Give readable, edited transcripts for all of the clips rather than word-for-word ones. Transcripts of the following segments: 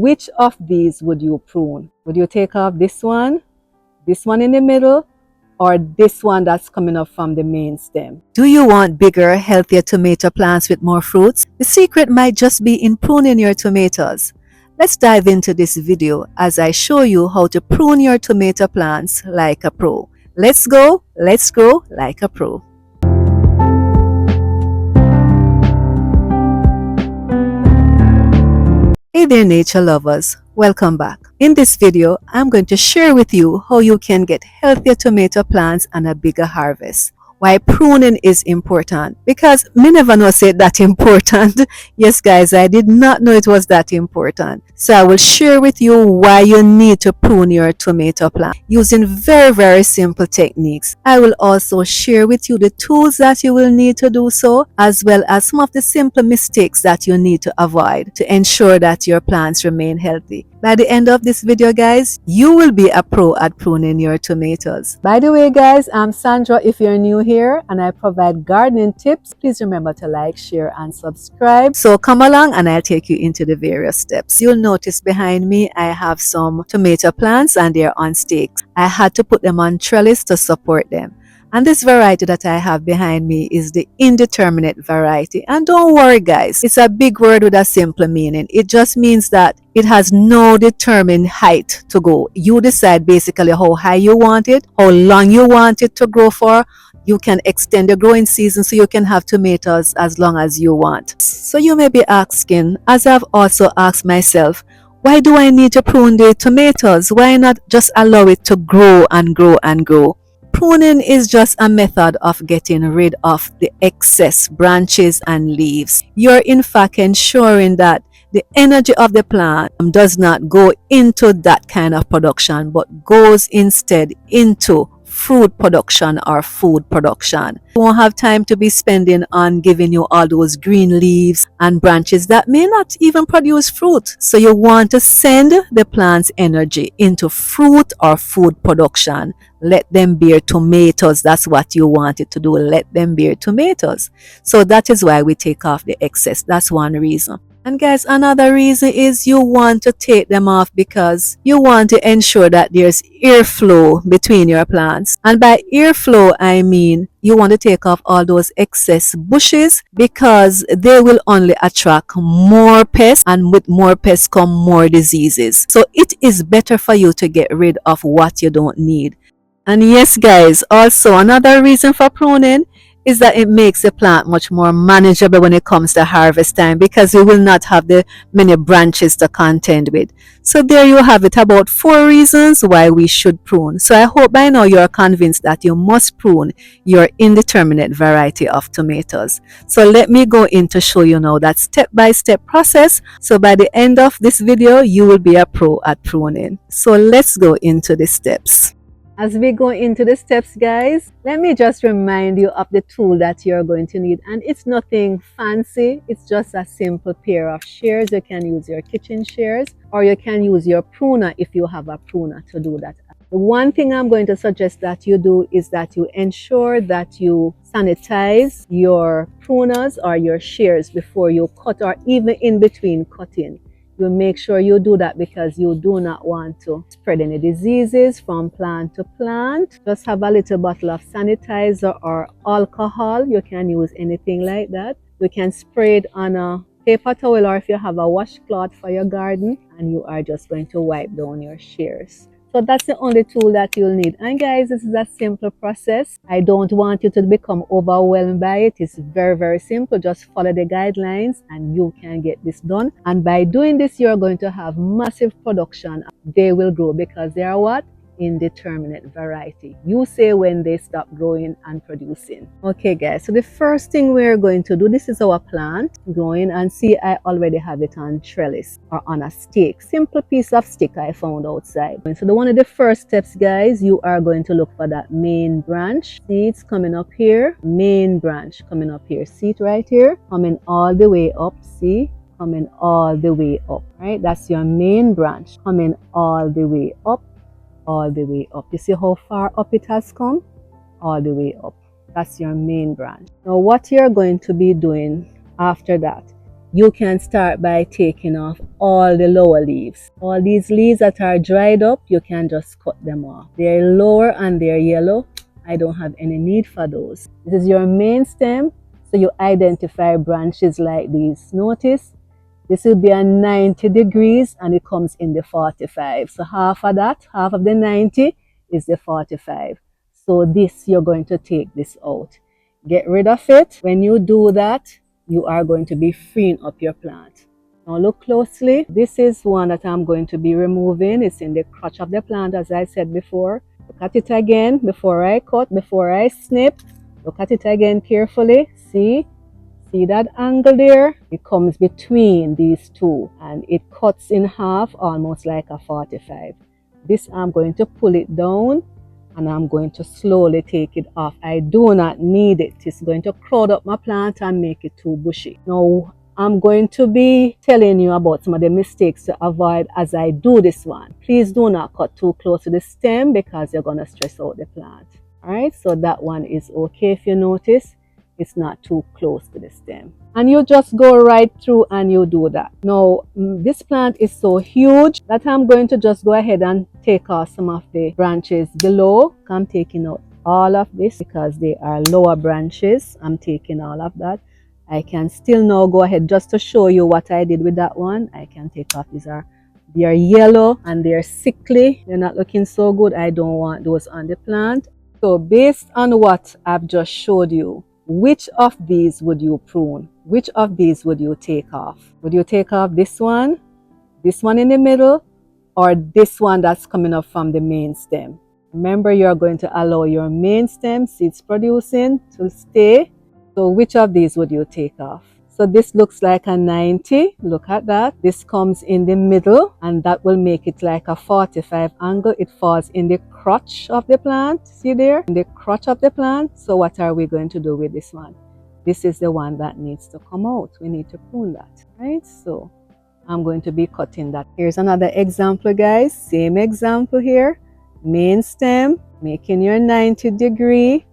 which of these would you prune? Would you take off this one in the middle, or this one that's coming up from the main stem? Do you want bigger, healthier tomato plants with more fruits? The secret might just be in pruning your tomatoes. Let's dive into this video as I show you how to prune your tomato plants like a pro. Let's go, let's grow like a pro. Hey there nature lovers, welcome back. In this video, I'm going to share with you how you can get healthier tomato plants and a bigger harvest. Why pruning is important, because me never know say that important. Yes guys, I did not know it was that important. So I will share with you why you need to prune your tomato plant using very simple techniques. I will also share with you the tools that you will need to do so, as well as some of the simple mistakes that you need to avoid to ensure that your plants remain healthy. By the end of this video guys, you will be a pro at pruning your tomatoes. By the way guys, I'm Sandra if you're new here, and I provide gardening tips. Please remember to like, share and subscribe. So come along and I'll take you into the various steps. You'll notice behind me I have some tomato plants and they're on stakes. I had to put them on trellis to support them. And this variety that I have behind me is the indeterminate variety. And don't worry guys, it's a big word with a simple meaning. It just means that it has no determined height to go. You decide basically how high you want it, how long you want it to grow for. You can extend the growing season so you can have tomatoes as long as you want. So you may be asking, as I've also asked myself, why do I need to prune the tomatoes? Why not just allow it to grow and grow and grow? Pruning is just a method of getting rid of the excess branches and leaves. You're in fact ensuring that the energy of the plant does not go into that kind of production, but goes instead into fruit production or food production. You won't have time to be spending on giving you all those green leaves and branches that may not even produce fruit. So you want to send the plant's energy into fruit or food production. Let them bear tomatoes. That's what you want it to do. Let them bear tomatoes. So that is why we take off the excess. That's one reason. And guys, another reason is you want to take them off because you want to ensure that there's airflow between your plants. And by airflow, I mean you want to take off all those excess bushes because they will only attract more pests, and with more pests come more diseases. So it is better for you to get rid of what you don't need. And yes guys, also another reason for pruning is that it makes the plant much more manageable when it comes to harvest time, because we will not have the many branches to contend with. So there you have it, about 4 reasons why we should prune. So I hope by now you are convinced that you must prune your indeterminate variety of tomatoes. So let me go in to show you now that step-by-step process. So by the end of this video, you will be a pro at pruning. So let's go into the steps. As we go into the steps guys, let me just remind you of the tool that you're going to need, and it's nothing fancy. It's just a simple pair of shears. You can use your kitchen shears or you can use your pruner if you have a pruner to do that. The one thing I'm going to suggest that you do is that you ensure that you sanitize your pruners or your shears before you cut, or even in between cutting. You make sure you do that because you do not want to spread any diseases from plant to plant. Just have a little bottle of sanitizer or alcohol. You can use anything like that. You can spray it on a paper towel, or if you have a washcloth for your garden, and you are just going to wipe down your shears. So that's the only tool that you'll need. And guys, this is a simple process. I don't want you to become overwhelmed by it. It's very simple. Just follow the guidelines and you can get this done. And by doing this, you're going to have massive production. They will grow because they are what? Indeterminate variety. You say when they stop growing and producing. Okay guys, so the first thing we're going to do, this is our plant growing, and see I already have it on trellis or on a stake. Simple piece of stick I found outside. So one of the first steps guys, you are going to look for that main branch. See, it's coming up here. Main branch coming up here. See it right here? Coming all the way up. See? Coming all the way up. Right? That's your main branch. Coming all the way up. All the way up. You see how far up it has come? All the way up. That's your main branch. Now what you're going to be doing after that you can start by taking off all the lower leaves. All these leaves that are dried up, you can just cut them off. They're lower and they're yellow. I don't have any need for those. This is your main stem, so you identify branches like these. Notice this will be a 90 degrees and it comes in the 45. So half of that, half of the 90 is the 45. So this, you're going to take this out. Get rid of it. When you do that, you are going to be freeing up your plant. Now look closely. This is one that I'm going to be removing. It's in the crotch of the plant, as I said before. Look at it again before I cut, before I snip. Look at it again carefully. See that angle there? It comes between these two and it cuts in half almost like a 45. This I'm going to pull it down and I'm going to slowly take it off. I do not need it. It's going to crowd up my plant and make it too bushy. Now I'm going to be telling you about some of the mistakes to avoid as I do this one. Please do not cut too close to the stem because you're going to stress out the plant. Alright, so that one is okay if you notice. It's not too close to the stem. And you just go right through and you do that. Now, this plant is so huge that I'm going to just go ahead and take off some of the branches below. I'm taking out all of this because they are lower branches. I'm taking all of that. I can still now go ahead just to show you what I did with that one. I can take off they are yellow and they're sickly. They're not looking so good. I don't want those on the plant. So based on what I've just showed you, which of these would you prune? Which of these would you take off? Would you take off this one in the middle, or this one that's coming up from the main stem? Remember, you're going to allow your main stem, seeds producing, to stay. So which of these would you take off? So this looks like a 90. Look at that. This comes in the middle and that will make it like a 45 angle. It falls in the crotch of the plant. See there? In the crotch of the plant. So what are we going to do with this one? This is the one that needs to come out. We need to prune that, right? So I'm going to be cutting that. Here's another example, guys. Same example here. Main stem, making your 90 degree.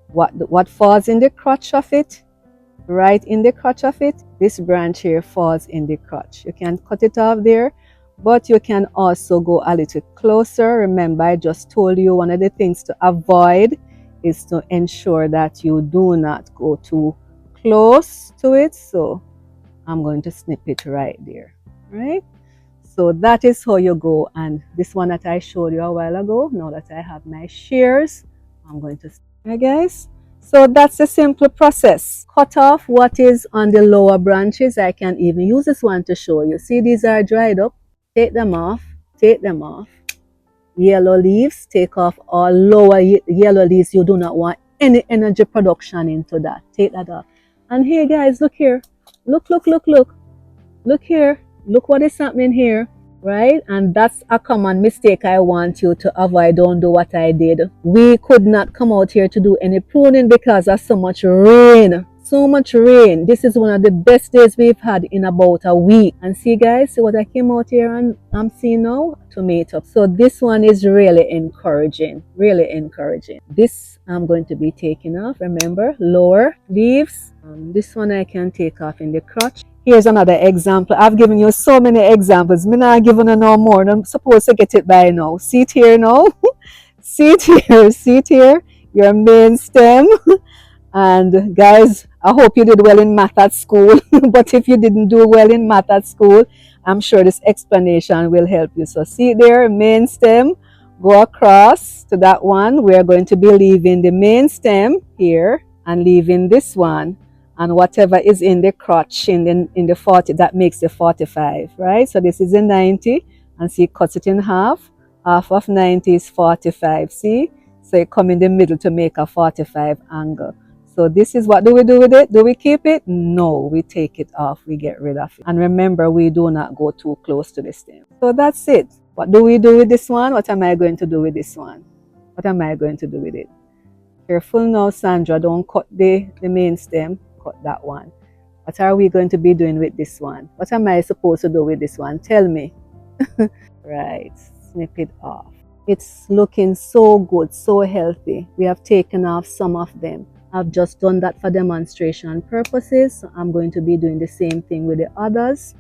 What falls in the crotch of it? Right in the crotch of it, this branch here falls in the crotch. You can cut it off there, but you can also go a little closer. Remember, I just told you one of the things to avoid is to ensure that you do not go too close to it. So I'm going to snip it right there, right? So that is how you go. And this one that I showed you a while ago, now that I have my shears, I'm going to snip it, guys. So that's a simple process. Cut off what is on the lower branches. I can even use this one to show you. See, these are dried up. Take them off. Take them off. Yellow leaves. Take off all lower yellow leaves. You do not want any energy production into that. Take that off. And here, guys, look here. Look, look, look, look. Look here. Look what is happening here. Right? And that's a common mistake I want you to avoid. Don't do what I did. We could not come out here to do any pruning because of so much rain. So much rain. This is one of the best days we've had in about a week. And see, guys, see what I came out here and I'm seeing now? Tomato. So this one is really encouraging. Really encouraging. This I'm going to be taking off. Remember, lower leaves. This one I can take off in the crotch. Here's another example. I've given you so many examples. I'm not giving you no more. I'm supposed to get it by now. See it here now. See it here. See it here. Your main stem. And guys, I hope you did well in math at school. But if you didn't do well in math at school, I'm sure this explanation will help you. So see it there, main stem. Go across to that one. We're going to be leaving the main stem here and leaving this one. And whatever is in the crotch in the 40, that makes the 45, right? So this is a 90, and see, it cuts it in half. Half of 90 is 45, see? So it come in the middle to make a 45 angle. So this is what do we do with it? Do we keep it? No, we take it off, we get rid of it. And remember, we do not go too close to the stem. So that's it. What do we do with this one? What am I going to do with this one? What am I going to do with it? Careful now, Sandra, don't cut the main stem. Cut that one. What are we going to be doing with this one? What am I supposed to do with this one? Tell me. Right, snip it off. It's looking so good, so healthy. We have taken off some of them I've just done that for demonstration purposes. So I'm going to be doing the same thing with the others.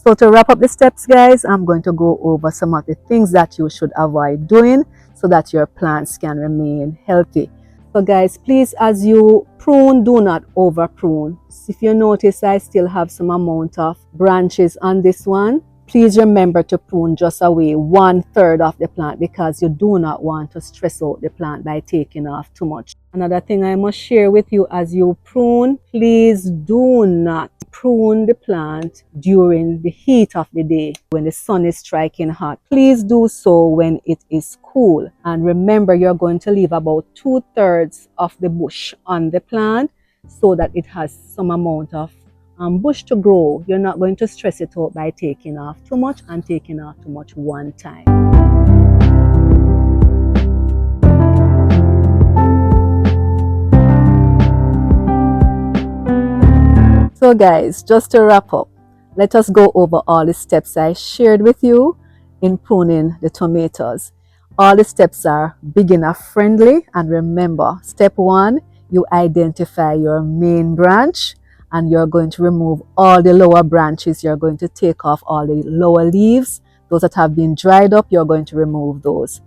So to wrap up the steps, guys, I'm going to go over some of the things that you should avoid doing so that your plants can remain healthy. So guys, please, as you prune, do not over prune. If you notice, I still have some amount of branches on this one. Please remember to prune just away 1/3 of the plant because you do not want to stress out the plant by taking off too much. Another thing I must share with you, as you prune, please do not prune the plant during the heat of the day when the sun is striking hot. Please do so when it is cool. And remember, you're going to leave about 2/3 of the bush on the plant so that it has some amount of bush to grow. You're not going to stress it out by taking off too much and taking off too much one time. So guys, just to wrap up, let us go over all the steps I shared with you in pruning the tomatoes. All the steps are beginner friendly, and remember, step 1, you identify your main branch and you're going to remove all the lower branches. You're going to take off all the lower leaves. Those that have been dried up, you're going to remove those.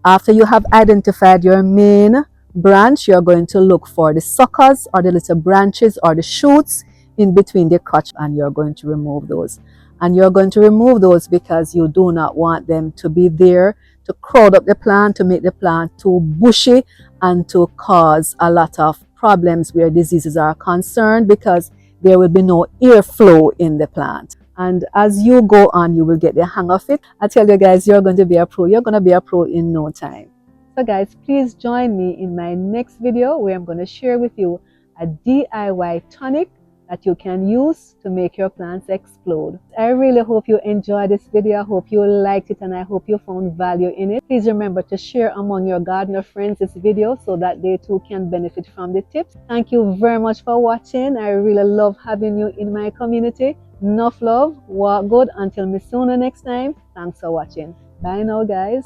After you have identified your main branch, you're going to look for the suckers or the little branches or the shoots in between the crotch, and you're going to remove those. And you're going to remove those because you do not want them to be there to crowd up the plant, to make the plant too bushy and to cause a lot of problems where diseases are concerned, because there will be no airflow in the plant. And as you go on, you will get the hang of it. I tell you guys, you're going to be a pro. You're going to be a pro in no time. So guys, please join me in my next video where I'm going to share with you a DIY tonic that you can use to make your plants explode. I really hope you enjoyed this video. I hope you liked it, and I hope you found value in it. Please remember to share among your gardener friends this video so that they too can benefit from the tips. Thank you very much for watching. I really love having you in my community. Enough love, walk good. Until me sooner next time. Thanks for watching. Bye now, guys.